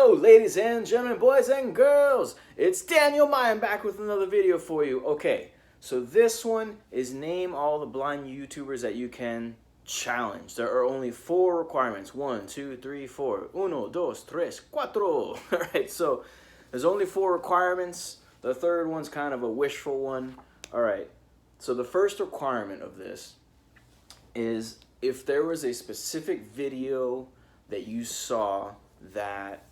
Hello, ladies and gentlemen, boys and girls. It's Daniel Mayim back with another video for you. Okay, so this one is name all the blind YouTubers that you can challenge. There are only 4 requirements. 1, 2, 3, 4. Uno, dos, tres, cuatro. All right, so there's only 4 requirements. The third one's kind of a wishful one. All right, so the first requirement of this is if there was a specific video that you saw that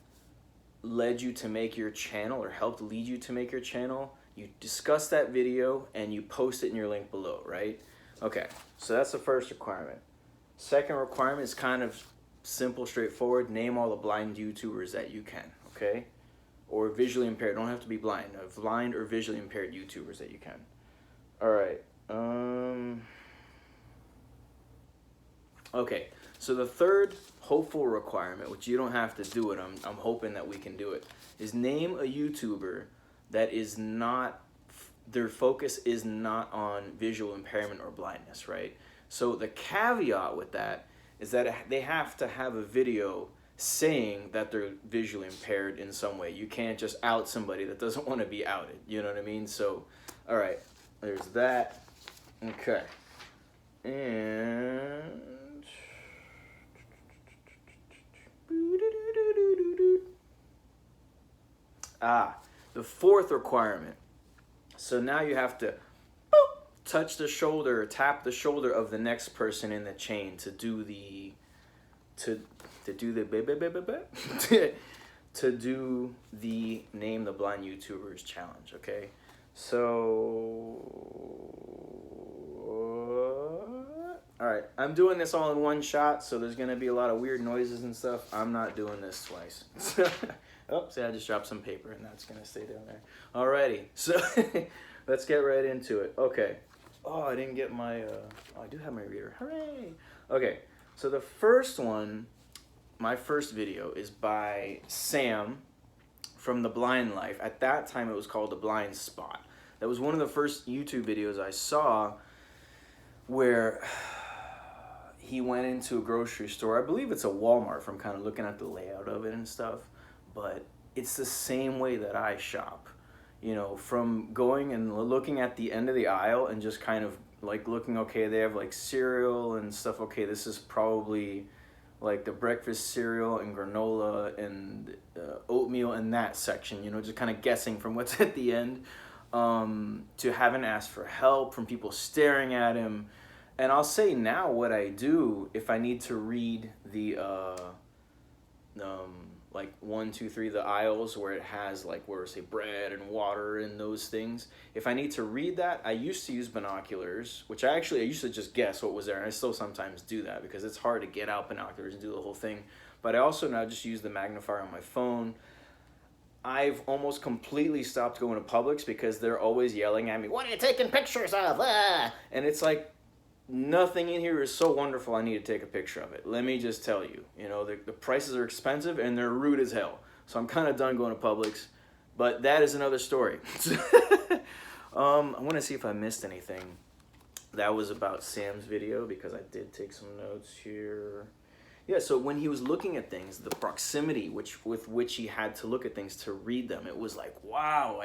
led you to make your channel or helped lead you to make your channel, you discuss that video and you post it in your link below, right? Okay, so that's the first requirement. Second requirement is kind of simple, straightforward. Name all the blind YouTubers that you can, okay? Or visually impaired, don't have to be blind. Blind or visually impaired YouTubers that you can. All right, okay, so the third hopeful requirement, which you don't have to do it, I'm hoping that we can do it, is name a YouTuber that is not, their focus is not on visual impairment or blindness, right? So the caveat with that is that they have to have a video saying that they're visually impaired in some way. You can't just out somebody that doesn't want to be outed, you know what I mean? So, all right, there's that. Okay, and the fourth requirement. So now you have to touch the shoulder, or tap the shoulder of the next person in the chain to do the to do the name the blind YouTubers challenge. Okay, so all right, I'm doing this all in one shot, so there's gonna be a lot of weird noises and stuff. I'm not doing this twice. Oh, see, I just dropped some paper and that's gonna stay down there. Alrighty, so let's get right into it. Okay. Oh, I didn't get my, oh, I do have my reader. Hooray! Okay, so the first one, my first video is by Sam from The Blind Life. At that time, it was called The Blind Spot. That was one of the first YouTube videos I saw where he went into a grocery store. I believe it's a Walmart from kind of looking at the layout of it and stuff. But it's the same way that I shop, you know, from going and looking at the end of the aisle and just kind of like looking, okay, they have like cereal and stuff. Okay, this is probably like the breakfast cereal and granola and oatmeal in that section, you know, just kind of guessing from what's at the end, to having asked for help from people staring at him. And I'll say now what I do if I need to read the like 1, 2, 3, the aisles where it has like where say bread and water and those things. If I need to read that, I used to use binoculars, which I used to just guess what was there, and I still sometimes do that because it's hard to get out binoculars and do the whole thing. But I also now just use the magnifier on my phone. I've almost completely stopped going to Publix because they're always yelling at me, "What are you taking pictures of?" Ah! And it's like, nothing in here is so wonderful I need to take a picture of it. Let me just tell you, you know, the prices are expensive and they're rude as hell. So I'm kind of done going to Publix, but that is another story. I want to see if I missed anything. That was about Sam's video because I did take some notes here. Yeah, so when he was looking at things, the proximity with which he had to look at things to read them, it was like, wow.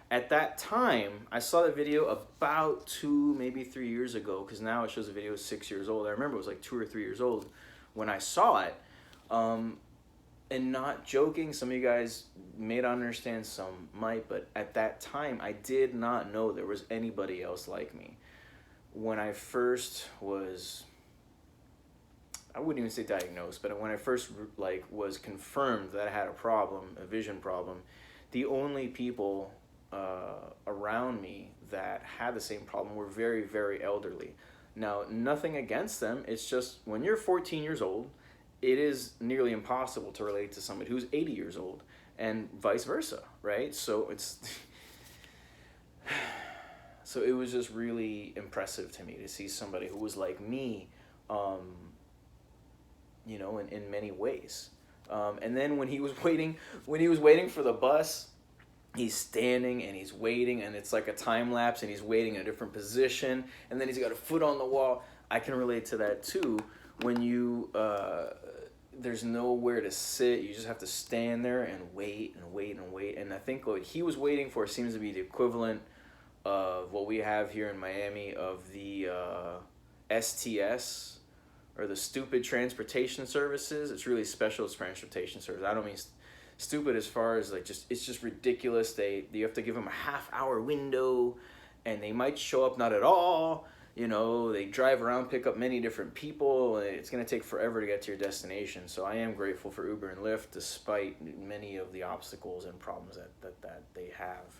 At that time, I saw the video about 2, maybe 3 years ago, because now it shows the video is 6 years old. I remember it was like 2 or 3 years old when I saw it. And not joking, some of you guys may not understand, some might, but at that time, I did not know there was anybody else like me. When I first was, I wouldn't even say diagnosed, but when I first like was confirmed that I had a problem, a vision problem, the only people around me that had the same problem were very, very elderly. Now, nothing against them. It's just when you're 14 years old, it is nearly impossible to relate to somebody who's 80 years old and vice versa, right? So it's so it was just really impressive to me to see somebody who was like me, you know, in many ways. And then when he was waiting for the bus, he's standing and he's waiting, and it's like a time lapse, and he's waiting in a different position, and then he's got a foot on the wall. I can relate to that too. When you there's nowhere to sit. You just have to stand there and wait and wait and wait. And I think what he was waiting for seems to be the equivalent of what we have here in Miami of the STS, or the stupid transportation services. It's really special transportation service. I don't mean stupid as far as like it's just ridiculous. You have to give them a half-hour window, and they might show up not at all. You know, they drive around, pick up many different people, and it's going to take forever to get to your destination. So I am grateful for Uber and Lyft, despite many of the obstacles and problems that they have.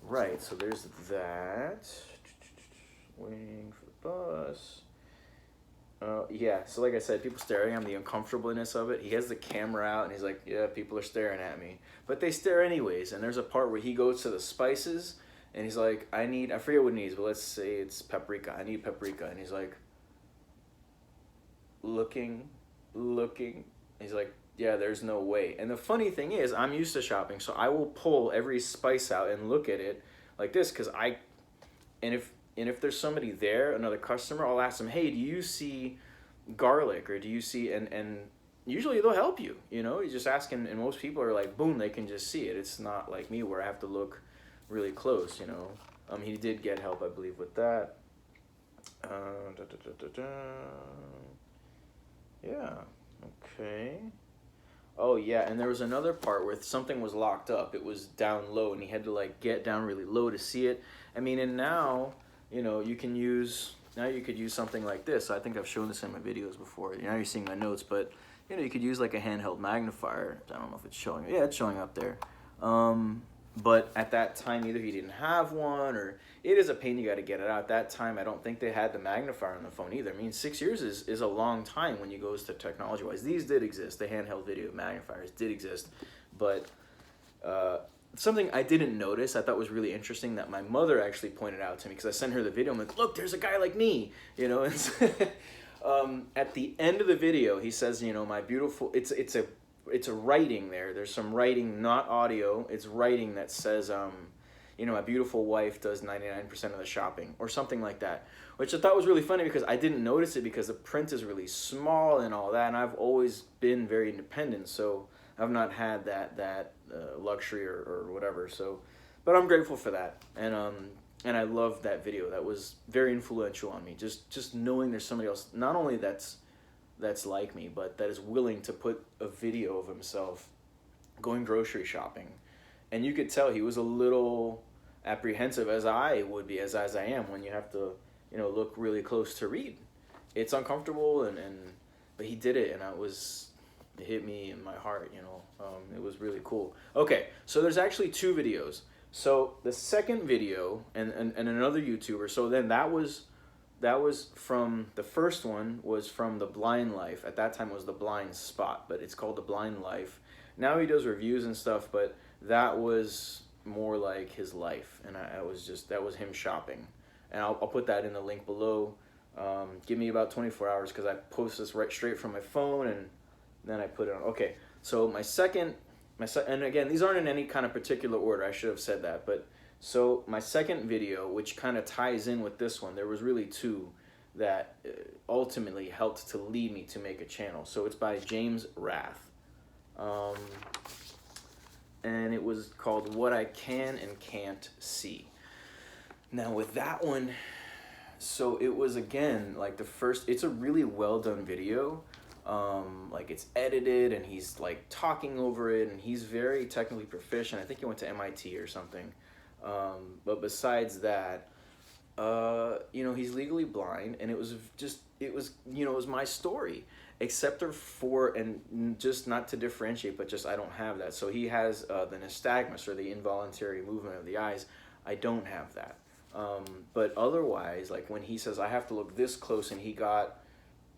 Right, so there's that. Waiting for the bus. Yeah, so like I said, people staring at him, the uncomfortableness of it. He has the camera out, and he's like, yeah, people are staring at me. But they stare anyways, and there's a part where he goes to the spices, and he's like, I forget what he needs, but let's say it's paprika. I need paprika. And he's like, looking. He's like, yeah, there's no way. And the funny thing is, I'm used to shopping, so I will pull every spice out and look at it like this, because if there's somebody there, another customer, I'll ask them, hey, do you see garlic, or do you see, and usually they'll help you, you know, you just ask, and most people are like, boom, they can just see it. It's not like me where I have to look really close, you know. He did get help, I believe, with that. Yeah, okay. Oh yeah, and there was another part where something was locked up. It was down low, and he had to like get down really low to see it. I mean, and now, you know, you could use something like this. I think I've shown this in my videos before. Now you're seeing my notes, but you know, you could use like a handheld magnifier. I don't know if it's showing. Yeah, it's showing up there. But at that time, either he didn't have one, or it is a pain. You got to get it out. At that time, I don't think they had the magnifier on the phone either. I mean, 6 years is a long time when you goes to technology-wise. These did exist. The handheld video magnifiers did exist. But something I didn't notice, I thought was really interesting, that my mother actually pointed out to me, because I sent her the video. I'm like, look, there's a guy like me, you know. At the end of the video, he says, you know, my beautiful, it's a writing there. There's some writing, not audio. It's writing that says, you know, my beautiful wife does 99% of the shopping, or something like that, which I thought was really funny, because I didn't notice it because the print is really small and all that, and I've always been very independent, so I've not had that luxury or whatever. So, but I'm grateful for that, and I love that video. That was very influential on me. Just knowing there's somebody else, not only that's like me, but that is willing to put a video of himself going grocery shopping. And you could tell he was a little apprehensive, as I would be, as I am, when you have to, you know, look really close to read. It's uncomfortable, but he did it, and it hit me in my heart, you know. It was really cool. Okay, so there's actually 2 videos. So the second video, and another YouTuber, so then that was from, the first one was from The Blind Life. At that time it was The Blind Spot, but it's called The Blind Life. Now he does reviews and stuff, but that was more like his life, and that was him shopping. And I'll put that in the link below. Give me about 24 hours, because I post this right straight from my phone, and then I put it on. Okay, so my second, and again, these aren't in any kind of particular order, I should have said that, but so my second video, which kind of ties in with this one, there was really 2 that ultimately helped to lead me to make a channel. So it's by James Rath. And it was called What I Can and Can't See. Now with that one, so it was, again, like it's a really well done video. Like it's edited, and he's like talking over it, and he's very technically proficient. I think he went to MIT or something. But besides that, you know, he's legally blind, and it was my story, except for, and just not to differentiate, but just I don't have that. So he has the nystagmus, or the involuntary movement of the eyes. I don't have that. But otherwise, like when he says I have to look this close, and he got,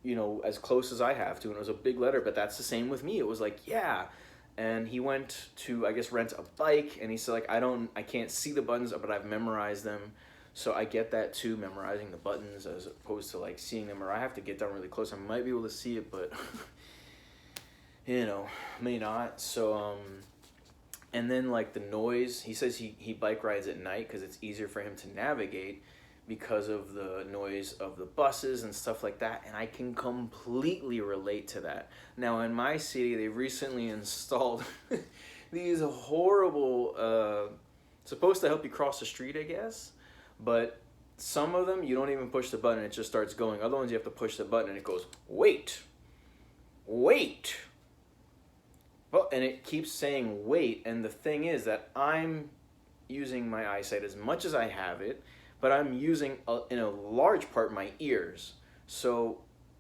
you know, as close as I have to, and it was a big letter, but that's the same with me. It was like, yeah. And he went to, I guess, rent a bike, and he said, like, I can't see the buttons, but I've memorized them. So I get that too, memorizing the buttons, as opposed to like seeing them, or I have to get down really close. I might be able to see it, but you know, may not. So and then like the noise, he says he bike rides at night because it's easier for him to navigate, because of the noise of the buses and stuff like that, and I can completely relate to that. Now in my city, they've recently installed these horrible, supposed to help you cross the street, I guess, but some of them you don't even push the button, it just starts going. Other ones you have to push the button and it goes, wait, wait. Well, and it keeps saying wait, and the thing is that I'm using my eyesight as much as I have it, but I'm using in a large part my ears. So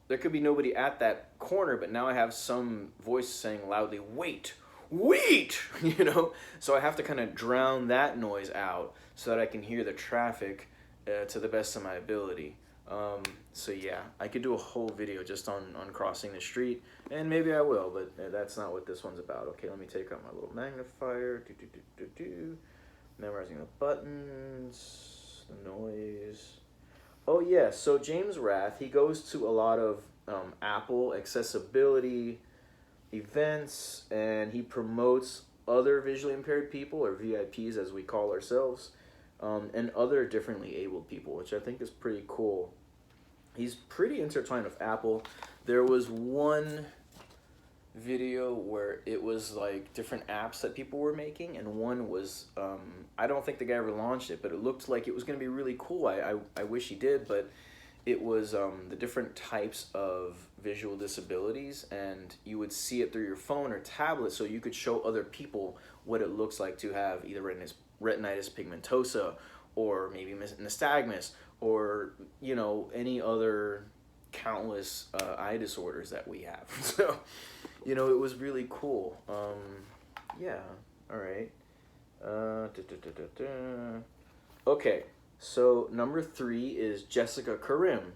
there could be nobody at that corner, but now I have some voice saying loudly, wait, wait, you know? So I have to kind of drown that noise out so that I can hear the traffic to the best of my ability. So yeah, I could do a whole video just on crossing the street, and maybe I will, but that's not what this one's about. Okay, let me take out my little magnifier, memorizing the buttons, the noise. Oh yeah, so James Rath, he goes to a lot of Apple accessibility events, and he promotes other visually impaired people, or VIPs as we call ourselves, and other differently abled people, which I think is pretty cool. He's pretty intertwined with Apple. There was one video where it was like different apps that people were making, and one was, I don't think the guy ever launched it, but it looked like it was going to be really cool. I wish he did, but it was the different types of visual disabilities, and you would see it through your phone or tablet, so you could show other people what it looks like to have either retinitis pigmentosa, or maybe nystagmus, or, you know, any other countless eye disorders that we have. So, you know, it was really cool. Yeah, all right. Okay, so number 3 is Jessica Karim.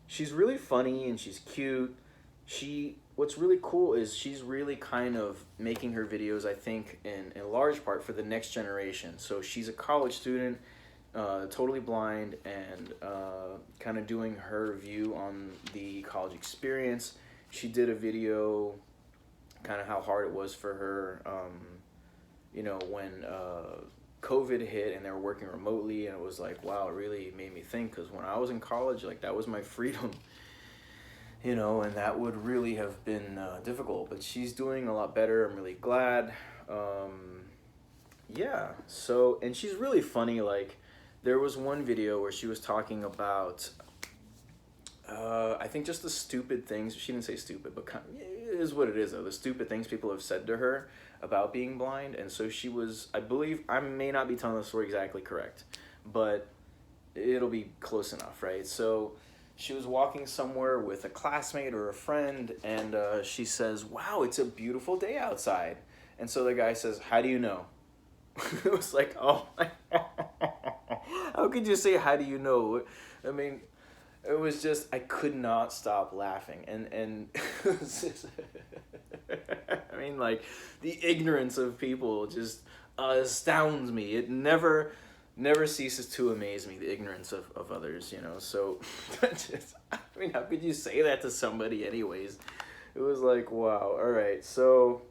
She's really funny and she's cute. What's really cool is she's really kind of making her videos, I think, in large part for the next generation. So she's a college student, totally blind, and kind of doing her view on the college experience. She did a video kind of how hard it was for her, you know, when COVID hit and they were working remotely, and it was like, wow, it really made me think, because when I was in college, like, that was my freedom, you know, and that would really have been difficult, but she's doing a lot better. I'm really glad. Yeah, so, and she's really funny. Like, there was one video where she was talking about, I think just the stupid things, she didn't say stupid, but it is what it is though, the stupid things people have said to her about being blind. And so she was, I believe, I may not be telling the story exactly correct, but it'll be close enough, right? So she was walking somewhere with a classmate or a friend, and she says, wow, it's a beautiful day outside. And so the guy says, how do you know? It was like, oh, how could you say, how do you know? I mean, it was just, I could not stop laughing. And I mean, like, the ignorance of people just astounds me. It never ceases to amaze me, the ignorance of others, you know. So, just, I mean, how could you say that to somebody anyways? It was like, wow. All right, so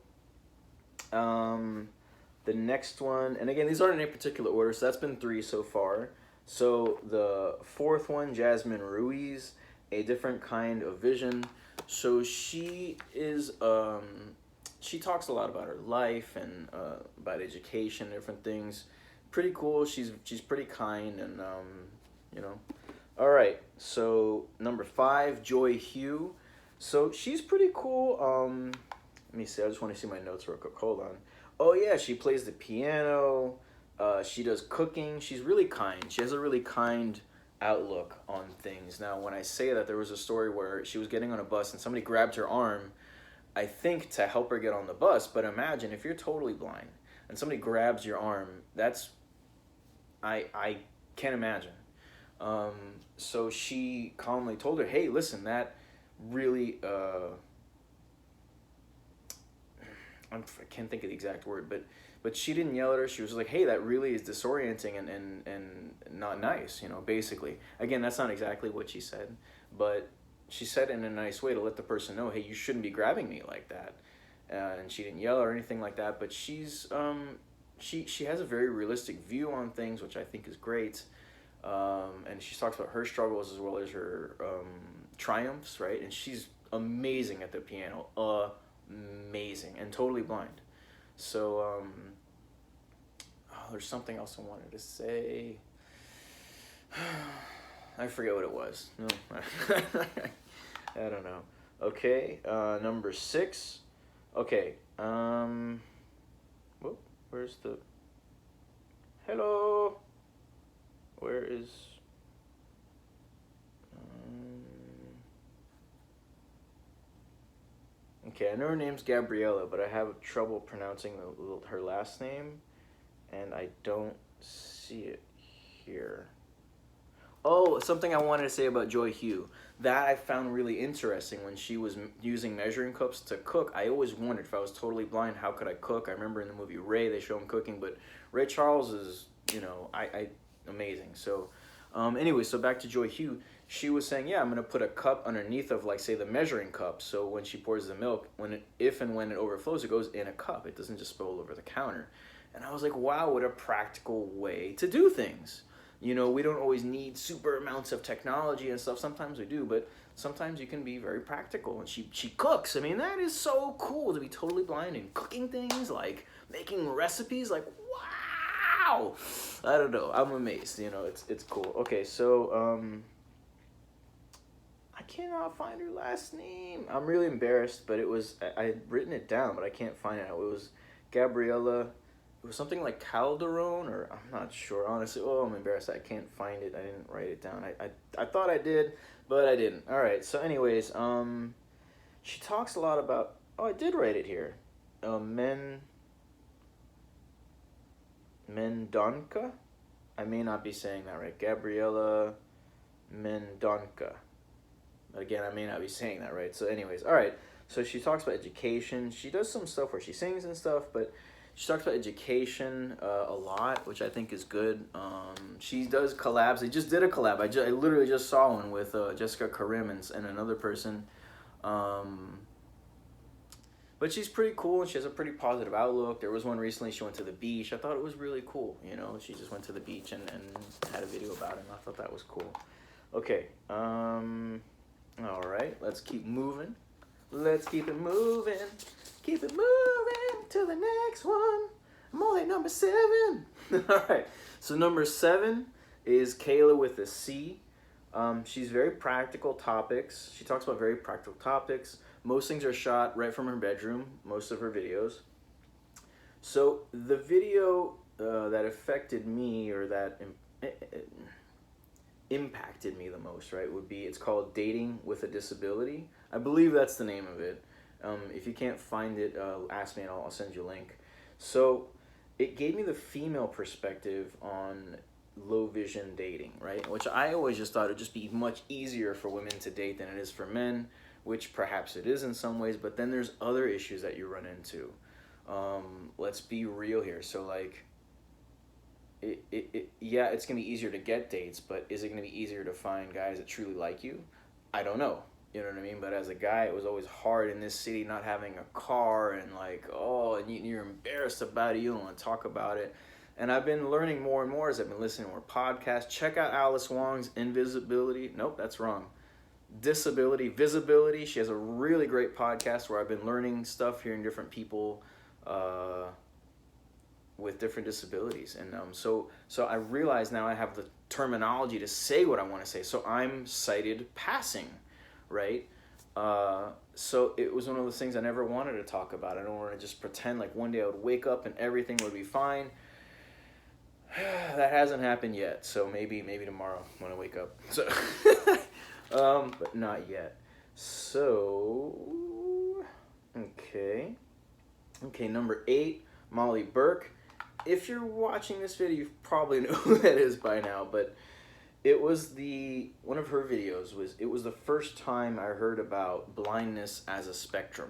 the next one, and again, these aren't in any particular order, so that's been 3 so far. So the 4th one, Jasmine Ruiz, A Different Kind of Vision. So she is, she talks a lot about her life and about education, different things. Pretty cool. She's pretty kind, and you know. All right, so number 5, Joy Hugh. So she's pretty cool. Let me see, I just want to see my notes real quick. Hold on. Oh yeah, she plays the piano. She does cooking. She's really kind. She has a really kind outlook on things. Now, when I say that, there was a story where she was getting on a bus and somebody grabbed her arm, I think to help her get on the bus. But imagine if you're totally blind and somebody grabs your arm, that's, I can't imagine. So she calmly told her, hey, listen, that really, I can't think of the exact word, but she didn't yell at her. She was like, hey, that really is disorienting and not nice, you know, basically. Again, that's not exactly what she said, but she said it in a nice way to let the person know, hey, you shouldn't be grabbing me like that. And she didn't yell or anything like that, but she's, she has a very realistic view on things, which I think is great. And she talks about her struggles as well as her triumphs, right? And she's amazing at the piano, amazing, and totally blind. So there's something else I wanted to say. I forget what it was. No, I don't know. Okay, number 6. Okay, whoop, where's the... Hello? Where is... Okay, I know her name's Gabriella, but I have trouble pronouncing her last name, and I don't see it here. Oh, something I wanted to say about Joy Hugh. That I found really interesting when she was using measuring cups to cook. I always wondered, if I was totally blind, how could I cook? I remember in the movie Ray, they show him cooking, but Ray Charles is, amazing. So, anyway, so back to Joy Hugh. She was saying, yeah, I'm going to put a cup underneath of, like, say, the measuring cup. So when she pours the milk, if and when it overflows, it goes in a cup. It doesn't just spill over the counter. And I was like, wow, what a practical way to do things. We don't always need super amounts of technology and stuff. Sometimes we do, but sometimes you can be very practical. And she cooks. I mean, that is so cool to be totally blind and cooking things, like making recipes. Like, wow! I don't know. I'm amazed. It's cool. Okay, so I cannot find her last name. I'm really embarrassed, but I had written it down, but I can't find it now. It was Gabriella. It was something like Calderon, or I'm not sure, honestly. Oh, I'm embarrassed. I can't find it. I didn't write it down. I thought I did, but I didn't. All right. So, anyways, she talks a lot about. Oh, I did write it here. Mendonca. I may not be saying that right. Gabriella Mendonca. Again, I may not be saying that right. So, anyways, all right. So she talks about education. She does some stuff where she sings and stuff, but. She talks about education a lot, which I think is good. She does collabs. They just did a collab. I literally just saw one with Jessica Karim and another person. But she's pretty cool, and she has a pretty positive outlook. There was one recently, she went to the beach. I thought it was really cool. She just went to the beach and had a video about it, and I thought that was cool. Okay. All right. Let's keep moving. Let's keep it moving. Keep it moving to the next one. I'm only at number 7. All right. So number 7 is Kayla with a C. She's very practical topics. She talks about very practical topics. Most things are shot right from her bedroom, most of her videos. So the video that affected me, or that impacted me the most, right, it's called Dating with a Disability. I believe that's the name of it. If you can't find it, ask me and I'll send you a link. So it gave me the female perspective on low vision dating, right? Which I always just thought it'd just be much easier for women to date than it is for men, which perhaps it is in some ways, but then there's other issues that you run into. Let's be real here. So like, yeah, it's gonna be easier to get dates, but is it gonna be easier to find guys that truly like you? I don't know. You know what I mean? But as a guy, it was always hard in this city not having a car, and like, and you're embarrassed about it. You don't want to talk about it. And I've been learning more and more as I've been listening to more podcasts. Check out Alice Wong's Invisibility. Nope, that's wrong. Disability, Visibility. She has a really great podcast where I've been learning stuff, hearing different people with different disabilities. And so I realize now I have the terminology to say what I want to say. So I'm sighted passing. Right? So it was one of those things I never wanted to talk about. I don't want to just pretend like one day I would wake up and everything would be fine. That hasn't happened yet. So maybe tomorrow when I wake up. So, but not yet. So, okay. Okay, number 8, Molly Burke. If you're watching this video, you probably know who that is by now, but it was one of her videos it was the first time I heard about blindness as a spectrum.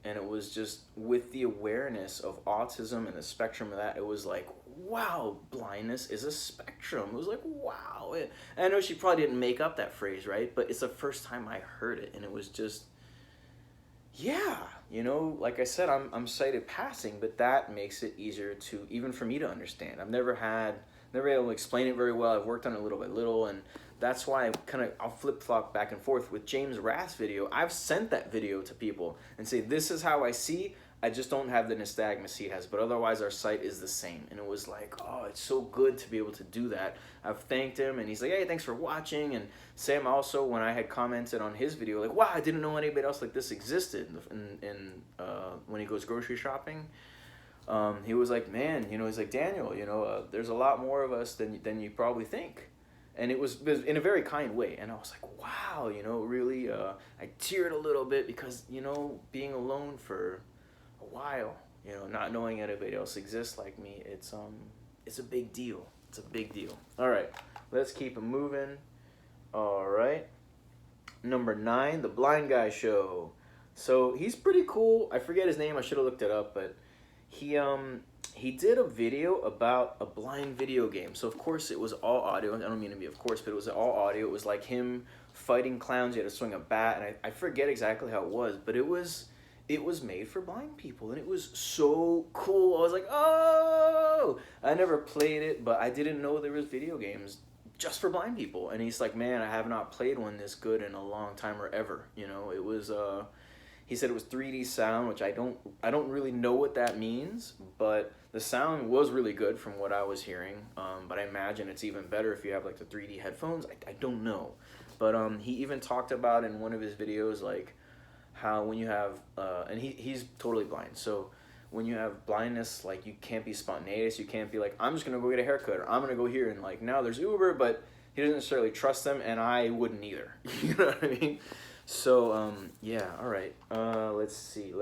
And it was just with the awareness of autism and the spectrum of that, it was like, wow, blindness is a spectrum. It was like, wow. And I know she probably didn't make up that phrase, right? But it's the first time I heard it, and it was just, yeah, like I said, I'm sighted passing, but that makes it easier even for me to understand. I've never had never able to explain it very well. I've worked on it little by little, and that's why I'll flip-flop back and forth. With James Rath's video, I've sent that video to people and say, this is how I see. I just don't have the nystagmus he has, but otherwise our site is the same. And it was like, oh, it's so good to be able to do that. I've thanked him, and he's like, hey, thanks for watching. And Sam also, when I had commented on his video, like, wow, I didn't know anybody else like this existed. When he goes grocery shopping, he was like, man, you know, he's like, Daniel, you know, there's a lot more of us than you probably think. And it was in a very kind way. And I was like, wow, you know, really, I teared a little bit because, you know, being alone for a while, you know, not knowing anybody else exists like me, it's a big deal. It's a big deal. All right, let's keep it moving. All right, number 9, the Blind Guy Show. So he's pretty cool. I forget his name. I should have looked it up, but he did a video about a blind video game. So of course it was all audio. I don't mean to be of course, but it was all audio. It was like him fighting clowns. He had to swing a bat, and I forget exactly how it was, but it was made for blind people, and it was so cool. I was like, oh! I never played it, but I didn't know there was video games just for blind people. And he's like, man, I have not played one this good in a long time or ever. You know, it was, he said it was 3D sound, which I don't really know what that means, but the sound was really good from what I was hearing. But I imagine it's even better if you have like the 3D headphones. I don't know. But he even talked about in one of his videos, like, how when you have, and he's totally blind, so when you have blindness, like, you can't be spontaneous, you can't be like, I'm just gonna go get a haircut, or I'm gonna go here, and like, now there's Uber, but he doesn't necessarily trust them, and I wouldn't either. You know what I mean? So, yeah, all right, let's see. All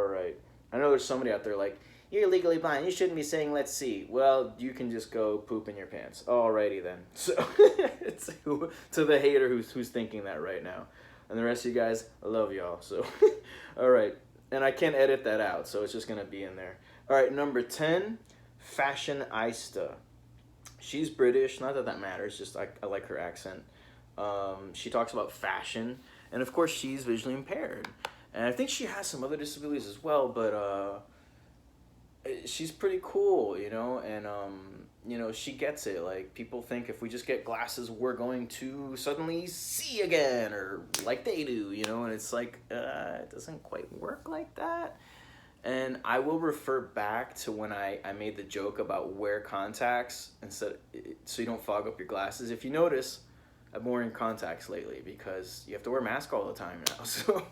right, I know there's somebody out there like, you're legally blind, you shouldn't be saying let's see. Well, you can just go poop in your pants. Alrighty then. So it's to the hater who's thinking that right now. And the rest of you guys, I love y'all. So alright. And I can't edit that out, so it's just gonna be in there. Alright, number 10, Fashion Ista. She's British, not that that matters, just I like her accent. She talks about fashion, and of course she's visually impaired. And I think she has some other disabilities as well, but she's pretty cool, you know, and you know, she gets it. Like, people think if we just get glasses, we're going to suddenly see again, or like they do, you know, and it's like, it doesn't quite work like that. And I will refer back to when I made the joke about wear contacts instead, so you don't fog up your glasses. If you notice, I've been wearing contacts lately because you have to wear a mask all the time now, so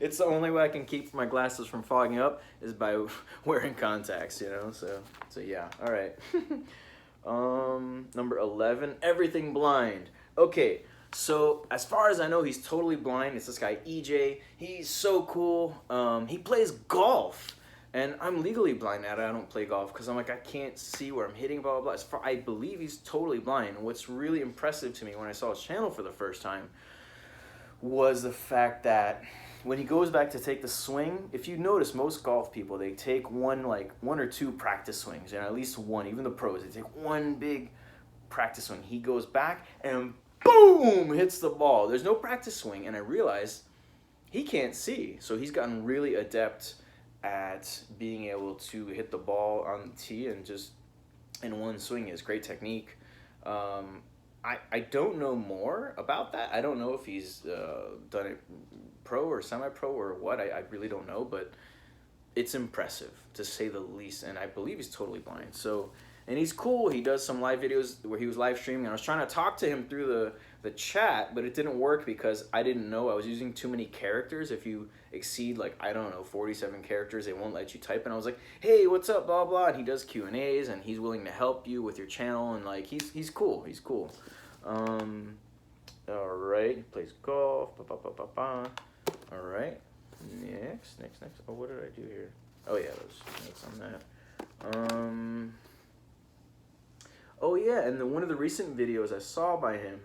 it's the only way I can keep my glasses from fogging up is by wearing contacts, you know, so yeah, all right. Number 11, Everything Blind. Okay, so as far as I know, he's totally blind. It's this guy, EJ. He's so cool. He plays golf, and I'm legally blind at it. I don't play golf because I'm like, I can't see where I'm hitting, blah, blah, blah. I believe he's totally blind. What's really impressive to me when I saw his channel for the first time was the fact that when he goes back to take the swing, if you notice, most golf people, they take one or two practice swings, and at least one, even the pros, they take one big practice swing. He goes back and boom, hits the ball. There's no practice swing, and I realized he can't see, so he's gotten really adept at being able to hit the ball on the tee and just in one swing. Is great technique. I don't know more about that. I don't know if he's done it pro or semi-pro or what. I really don't know, but it's impressive to say the least, and I believe he's totally blind. So, and he's cool. He does some live videos where he was live streaming, and I was trying to talk to him through the chat, but it didn't work because I didn't know. I was using too many characters. If you exceed, like, I don't know, 47 characters, they won't let you type. And I was like, hey, what's up, blah, blah. And he does Q&As, and he's willing to help you with your channel, and like, he's cool. He's cool. All right, he plays golf. All right, next. Oh, what did I do here? Oh yeah, that's on that. Oh yeah, and one of the recent videos I saw by him,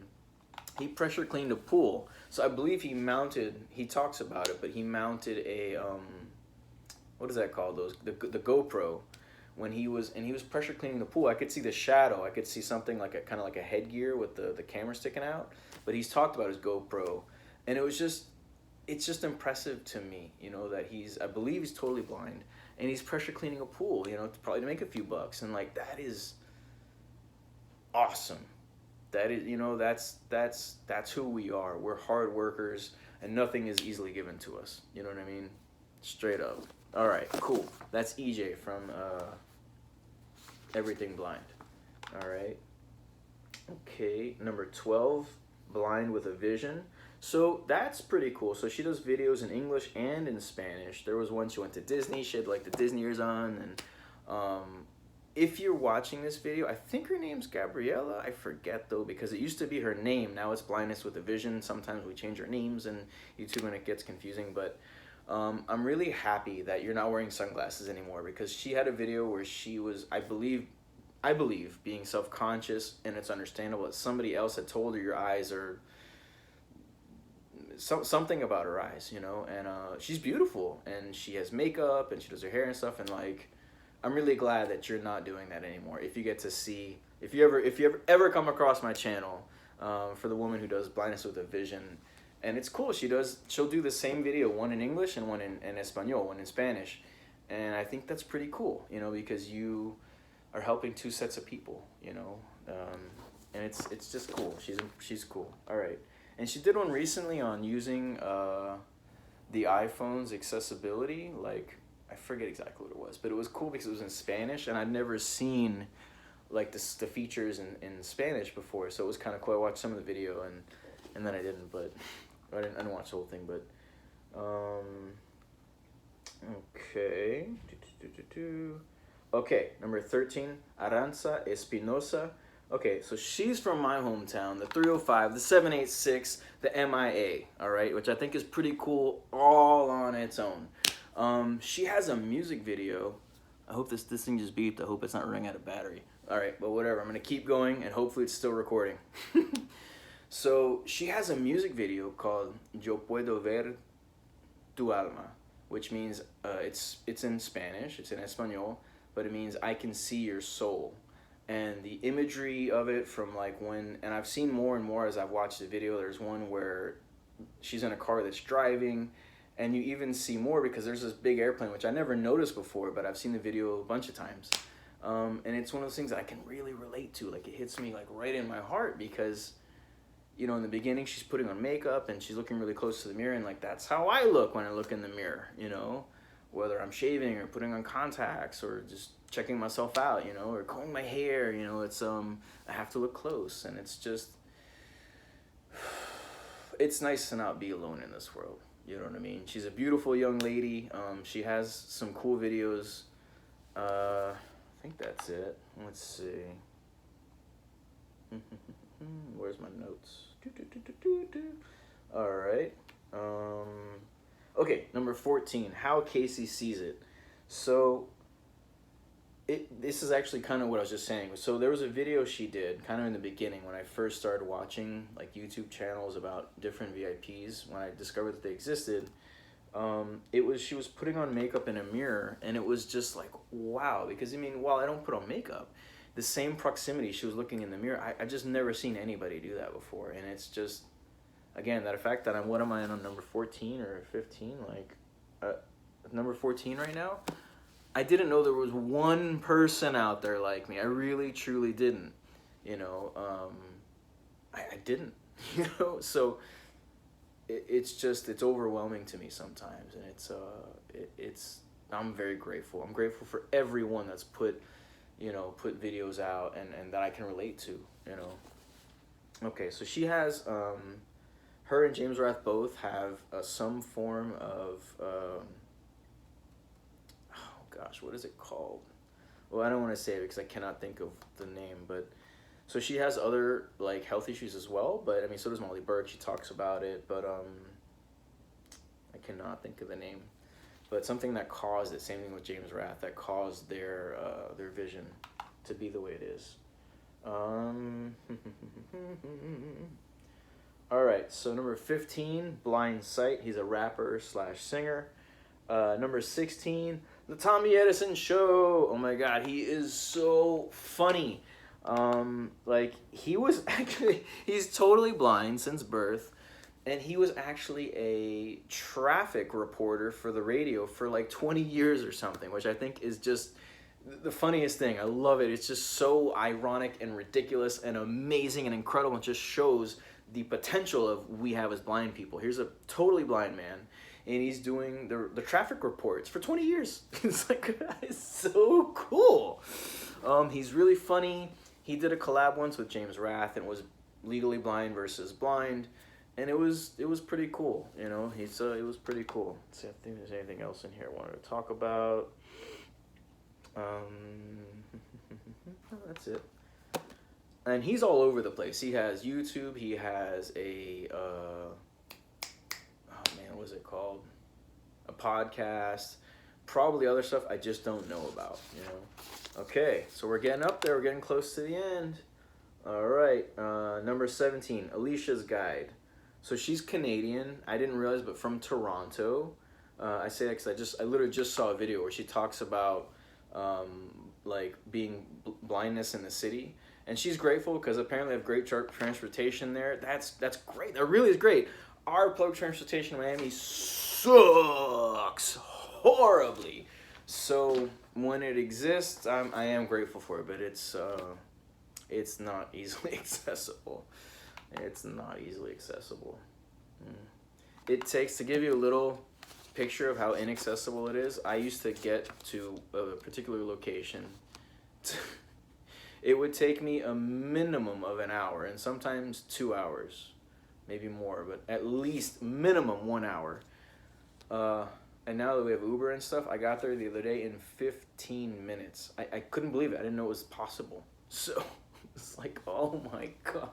he pressure cleaned a pool. So I believe he talks about it, but he mounted a, what is that called? The GoPro. When he was pressure cleaning the pool, I could see the shadow. I could see something like a kind of like a headgear with the camera sticking out. But he's talked about his GoPro, and it's just impressive to me, you know, that I believe he's totally blind, and he's pressure cleaning a pool, you know, probably to make a few bucks. And like, that is awesome. That is, you know, that's who we are. We're hard workers, and nothing is easily given to us. You know what I mean? Straight up. All right, cool. That's EJ from Everything Blind. All right. Okay, number 12, Blind with a Vision. So that's pretty cool. So she does videos in English and in Spanish. There was one she went to Disney. She had like the Disney ears on. And if you're watching this video, I think her name's Gabriella. I forget though, because it used to be her name. Now it's Blindness with a Vision. Sometimes we change our names in YouTube and it gets confusing. But I'm really happy that you're not wearing sunglasses anymore, because she had a video where she was, I believe, being self-conscious, and it's understandable that somebody else had told her your eyes are something about her eyes, you know. And she's beautiful, and she has makeup, and she does her hair and stuff, and like, I'm really glad that you're not doing that anymore. If you get to see, if you ever come across my channel, for the woman who does Blindness with a Vision, and it's cool. She'll do the same video, one in English and one in Espanol, one in Spanish, and I think that's pretty cool, you know, because you are helping two sets of people, you know, and it's just cool. She's cool. All right, and she did one recently on using the iPhone's accessibility. Like, I forget exactly what it was, but it was cool because it was in Spanish, and I'd never seen like the features in Spanish before, so it was kind of cool. I watched some of the video, and then I didn't, but I didn't watch the whole thing, but okay. Okay, number 13, Aranrza Espinoza. Okay, so she's from my hometown, the 305, the 786, the MIA, all right, which I think is pretty cool all on its own. She has a music video. I hope this thing just beeped. I hope it's not running out of battery. All right, but whatever. I'm going to keep going, and hopefully it's still recording. So she has a music video called Yo Puedo ver tu alma, which means it's in Spanish, it's in Espanol, but it means I can see your soul. And the imagery of it from like and I've seen more and more as I've watched the video. There's one where she's in a car that's driving, and you even see more because there's this big airplane, which I never noticed before, but I've seen the video a bunch of times. And it's one of those things that I can really relate to. Like, it hits me like right in my heart because, you know, in the beginning she's putting on makeup and she's looking really close to the mirror, and like, that's how I look when I look in the mirror, you know, whether I'm shaving or putting on contacts or just checking myself out, you know, or combing my hair, you know. It's I have to look close, and it's just, it's nice to not be alone in this world, you know what I mean? She's a beautiful young lady. She has some cool videos. I think that's it. Let's see. Where's my notes? All right. Okay, number 14, How Casey Sees It. So this is actually kind of what I was just saying. So there was a video she did kind of in the beginning when I first started watching like YouTube channels about different VIPs, when I discovered that they existed. She was putting on makeup in a mirror, and it was just like, wow, because I mean, while I don't put on makeup, the same proximity she was looking in the mirror, I just never seen anybody do that before. And it's just, again, that fact that what am I on number 14 or 15, like number 14 right now? I didn't know there was one person out there like me. I really truly didn't, you know. I didn't, you know. So it's overwhelming to me sometimes, and it's I'm very grateful. I'm grateful for everyone that's put videos out and that I can relate to, you know. Okay, so she has her and James Rath both have some form of gosh, what is it called? Well, I don't want to say it because I cannot think of the name, but so she has other like health issues as well, but I mean, so does Molly Burke. She talks about it, but I cannot think of the name. But something that caused it, same thing with James Rath, that caused their vision to be the way it is. All right, so number 15, Blind Sight. He's a rapper / singer. Number 16, The Tommy Edison Show. Oh my God, he is so funny. Like, he was actually, he's totally blind since birth, and he was actually a traffic reporter for the radio for like 20 years or something, which I think is just the funniest thing. I love it. It's just so ironic and ridiculous and amazing and incredible. It just shows the potential of we have as blind people. Here's a totally blind man, and he's doing the traffic reports for 20 years. It's like, it's so cool. He's really funny. He did a collab once with James Rath, and it was legally blind versus blind, and it was pretty cool. You know, it was pretty cool. Let's see, I think there's anything else in here I wanted to talk about. That's it. And he's all over the place. He has YouTube. He has a oh man, what was it called? A podcast. Probably other stuff I just don't know about. You know. Okay, so we're getting up there. We're getting close to the end. All right, number 17, Alicia's Guide. So she's Canadian. I didn't realize, but from Toronto. I say that because I literally just saw a video where she talks about like being blindness in the city, and she's grateful because apparently they have great transportation there. That's great. That really is great. Our public transportation in Miami sucks horribly. So when it exists, I am grateful for it, but it's not easily accessible. It's not easily accessible. It takes, to give you a little picture of how inaccessible it is, I used to get to a particular location. It would take me a minimum of an hour, and sometimes 2 hours, maybe more, but at least minimum 1 hour. And now that we have Uber and stuff, I got there the other day in 15 minutes. I couldn't believe it. I didn't know it was possible. So it's like, oh my God.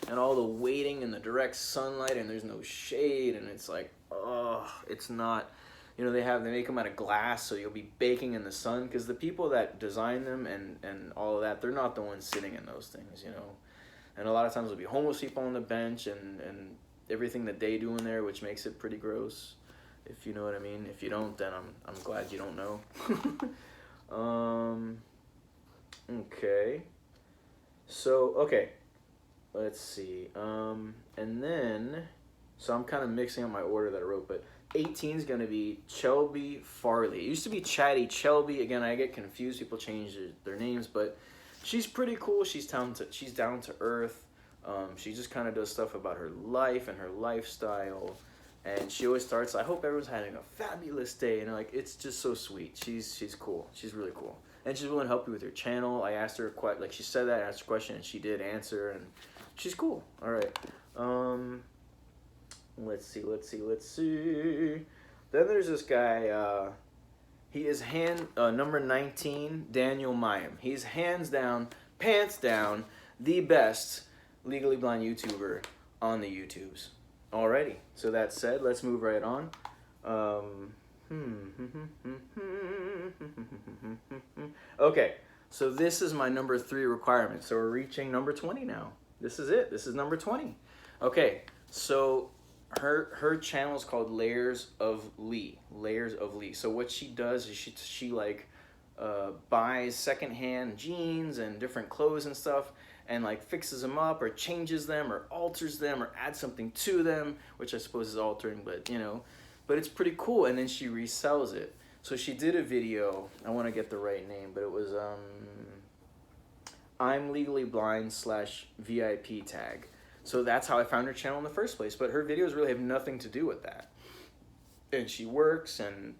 And all the waiting in the direct sunlight, and there's no shade, and it's like, oh, it's not, you know, they make them out of glass, so you'll be baking in the sun, because the people that design them and all of that, they're not the ones sitting in those things, you know. And a lot of times there'll be homeless people on the bench and everything that they do in there, which makes it pretty gross, if you know what I mean. If you don't, then I'm glad you don't know. Okay. So, okay. Let's see. And then, so I'm kind of mixing up my order that I wrote, but 18 is going to be Shelby Farley. It used to be Chatty Shelby. Again, I get confused. People change their names, but she's pretty cool. She's down to earth. She just kind of does stuff about her life and her lifestyle. And she always starts, I hope everyone's having a fabulous day. And like, it's just so sweet. She's cool. She's really cool. And she's willing to help you with your channel. I asked her quite, like she said that, I asked her a question, and she did answer, and she's cool. All right. Let's see. Then there's this guy, he is number 19, Daniel Mayim. He's hands down, pants down, the best legally blind YouTuber on the YouTubes. Alrighty. So that said, let's move right on. Okay, so this is my number 3 requirement. So we're reaching number 20 now. This is it. This is number 20. Okay, so her channel is called Layers of Lee. Layers of Lee. So what she does is she like buys secondhand jeans and different clothes and stuff, and like fixes them up or changes them or alters them or adds something to them, which I suppose is altering, but you know, but it's pretty cool. And then she resells it. So she did a video, I want to get the right name, but it was I'm legally blind /VIP tag. So that's how I found her channel in the first place, but her videos really have nothing to do with that. And she works, and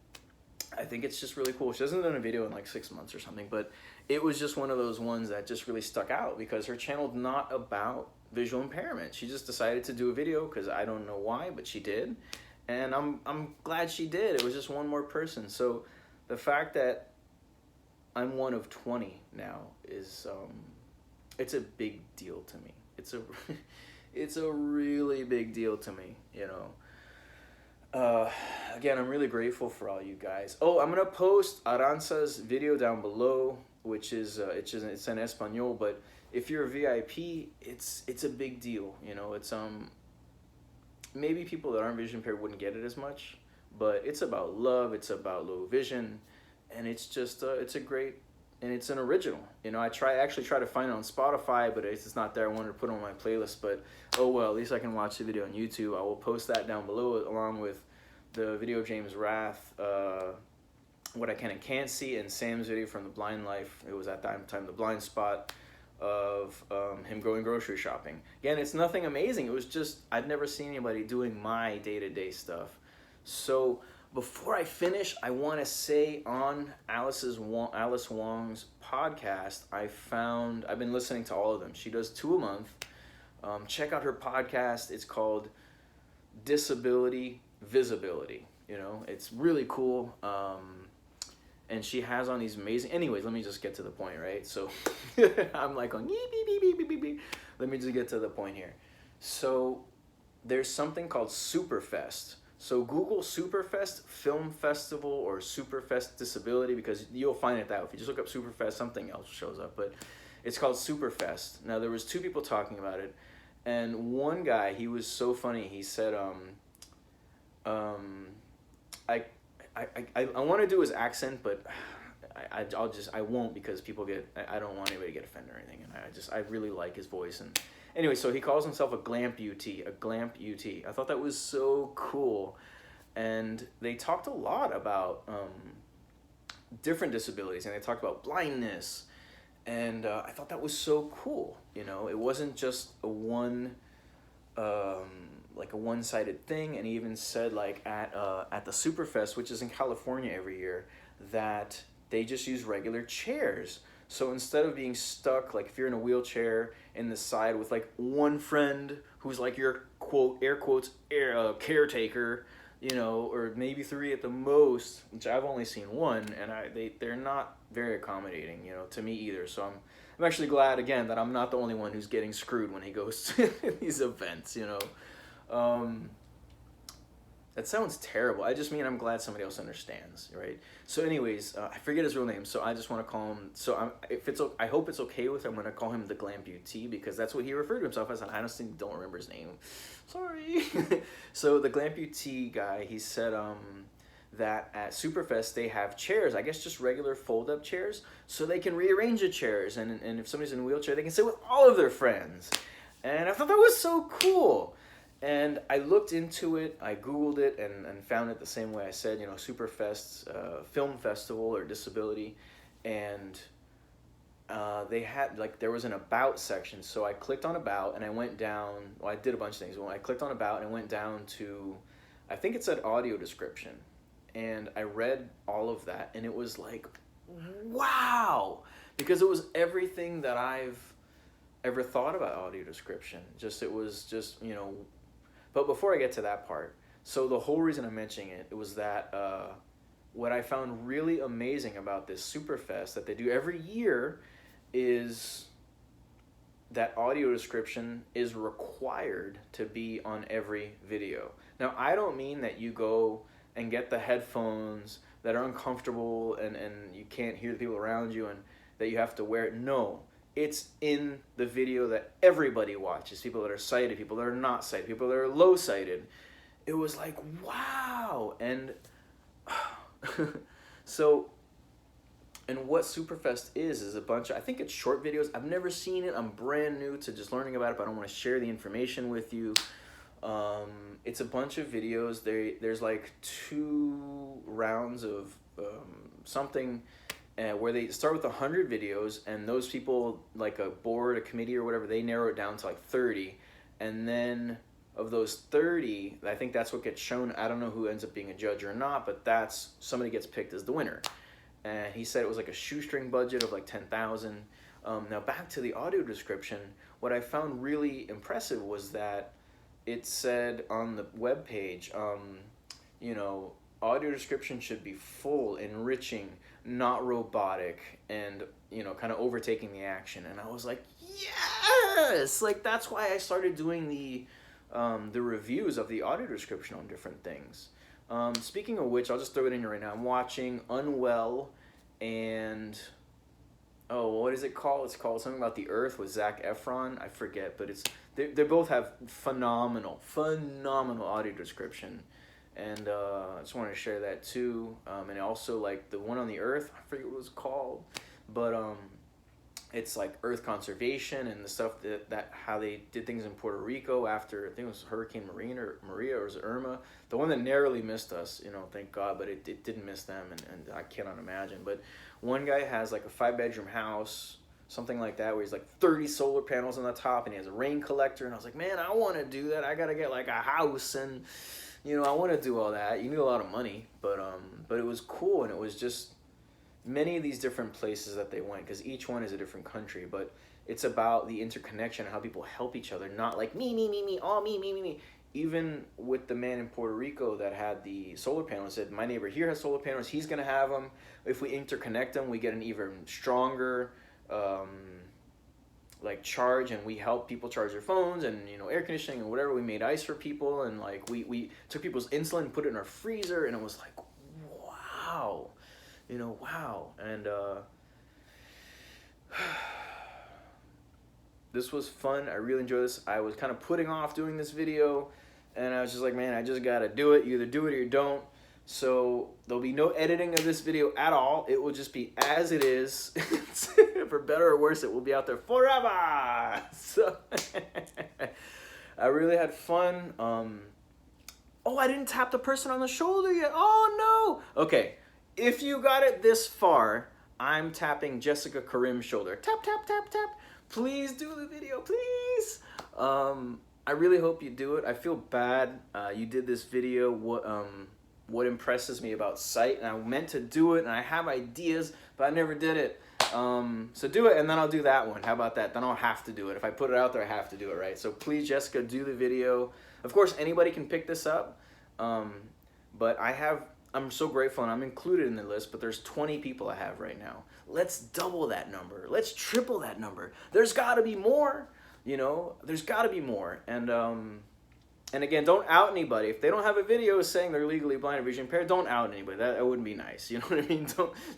I think it's just really cool. She hasn't done a video in like 6 months or something, but it was just one of those ones that just really stuck out because her channel's not about visual impairment. She just decided to do a video because I don't know why, but she did. And I'm glad she did. It was just one more person. So the fact that I'm one of 20 now is it's a big deal to me. It's a really big deal to me, you know. Again, I'm really grateful for all you guys. Oh, I'm gonna post Aranrza's video down below, which is it's in Espanol, but if you're a VIP, it's a big deal, you know. It's maybe people that aren't vision impaired wouldn't get it as much, but it's about love, it's about low vision, and it's just it's a great and it's an original. You know, I actually try to find it on Spotify, but it's not there. I wanted to put it on my playlist, but oh well, at least I can watch the video on YouTube. I will post that down below along with the video of James Rath, What I Can and Can't See, and Sam's video from The Blind Life. It was at that time The Blind Spot, of him going grocery shopping. Again, it's nothing amazing. It was just, I'd never seen anybody doing my day-to-day stuff. So before I finish, I want to say on Alice Wong's podcast, I've been listening to all of them. She does 2 a month. Check out her podcast. It's called Disability Visibility. You know, it's really cool. And she has on these amazing... Anyways, let me just get to the point, right? So I'm like on... Let me just get to the point here. So there's something called Superfest. So Google Superfest Film Festival or Superfest Disability, because you'll find it that way. If you just look up Superfest, something else shows up. But it's called Superfest. Now, there was 2 people talking about it. And one guy, he was so funny. He said, I want to do his accent, but I won't, because people get, I don't want anybody to get offended or anything. And I really like his voice. And anyway, so he calls himself a glamputee, I thought that was so cool. And they talked a lot about different disabilities, and they talked about blindness. And I thought that was so cool. You know, it wasn't just a one-sided thing. And he even said, like, at the Superfest, which is in California every year, that they just use regular chairs. So instead of being stuck, like if you're in a wheelchair in the side with like one friend who's like your quote, air quotes, caretaker, you know, or maybe 3 at the most, which I've only seen 1, and they're not very accommodating, you know, to me either. So I'm actually glad, again, that I'm not the only one who's getting screwed when he goes to these events, you know. That sounds terrible. I just mean I'm glad somebody else understands, right? So anyways, I forget his real name, so I just want to call him, I hope it's okay with him, I'm going to call him the Glamputee, because that's what he referred to himself as, and I honestly don't remember his name. Sorry. So the Glamputee guy, he said that at Superfest they have chairs, I guess just regular fold-up chairs, so they can rearrange the chairs, and if somebody's in a wheelchair, they can sit with all of their friends. And I thought that was so cool. And I looked into it, I Googled it, and found it the same way I said, you know, Superfest's film festival or disability. And they had, like, there was an about section. So I clicked on about, and I went down, well, I did a bunch of things. Well, I clicked on about, and I went down to, I think it said audio description. And I read all of that, and it was like, wow! Because it was everything that I've ever thought about audio description. It was just, you know... But before I get to that part, so the whole reason I'm mentioning it was that what I found really amazing about this Superfest that they do every year is that audio description is required to be on every video. Now, I don't mean that you go and get the headphones that are uncomfortable and you can't hear the people around you and that you have to wear it. No. It's in the video that everybody watches. People that are sighted, people that are not sighted, people that are low sighted. It was like, wow. And so, and what Superfest is a bunch of, I think it's short videos. I've never seen it. I'm brand new to just learning about it, but I don't want to share the information with you. It's a bunch of videos. There's like 2 rounds of something where they start with 100 videos, and those people, like a board, a committee or whatever, they narrow it down to like 30. And then of those 30, I think that's what gets shown. I don't know who ends up being a judge or not, but somebody gets picked as the winner. And he said it was like a shoestring budget of like 10,000. Now back to the audio description, what I found really impressive was that it said on the webpage, you know, audio description should be full, enriching, not robotic, and, you know, kind of overtaking the action. And I was like, yes! Like, that's why I started doing the reviews of the audio description on different things. Speaking of which, I'll just throw it in here right now. I'm watching Unwell and, oh, what is it called? It's called something about the Earth with Zac Efron. I forget, but they both have phenomenal audio description. And I just wanted to share that too. And also, like, the one on the Earth, I forget what it was called. but it's like earth conservation and the stuff that how they did things in Puerto Rico after, I think it was Hurricane Maria, or was it Irma, the one that narrowly missed us, you know, thank God, but it didn't miss them, and I cannot imagine. But one guy has like a 5-bedroom house, something like that, where he's like 30 solar panels on the top, and he has a rain collector, and I was like, man, I want to do that. I gotta get like a house, and you know, I want to do all that. You need a lot of money, but it was cool, and it was just many of these different places that they went, because each one is a different country, but it's about the interconnection, how people help each other, not like me, all me. Even with the man in Puerto Rico that had the solar panels, said, my neighbor here has solar panels, he's gonna have them. If we interconnect them, we get an even stronger like charge, and we help people charge their phones, and you know, air conditioning and whatever. We made ice for people, and like we took people's insulin and put it in our freezer, and it was like, wow. You know, wow. And this was fun. I really enjoyed this. I was kind of putting off doing this video, and I was just like, man, I just gotta do it. You either do it or you don't. So there'll be no editing of this video at all. It will just be as it is. For better or worse, it will be out there forever. So I really had fun. Oh, I didn't tap the person on the shoulder yet. Oh no. Okay. If you got it this far, I'm tapping Jessica Karim's shoulder. Tap, tap, tap, tap. Please do the video, please. I really hope you do it. I feel bad. You did this video. What impresses me about sight, and I meant to do it, and I have ideas, but I never did it. So do it, and then I'll do that one. How about that? Then I'll have to do it. If I put it out there, I have to do it, right? So please, Jessica, do the video. Of course, anybody can pick this up, but I'm so grateful, and I'm included in the list, but there's 20 people I have right now. Let's double that number. Let's triple that number. There's got to be more, you know? There's got to be more. And again, don't out anybody. If they don't have a video saying they're legally blind or vision impaired, don't out anybody. That wouldn't be nice. You know what I mean?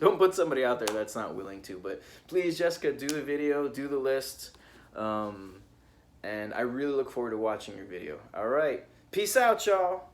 Don't put somebody out there that's not willing to. But please, Jessica, do the video, do the list. And I really look forward to watching your video. All right. Peace out, y'all.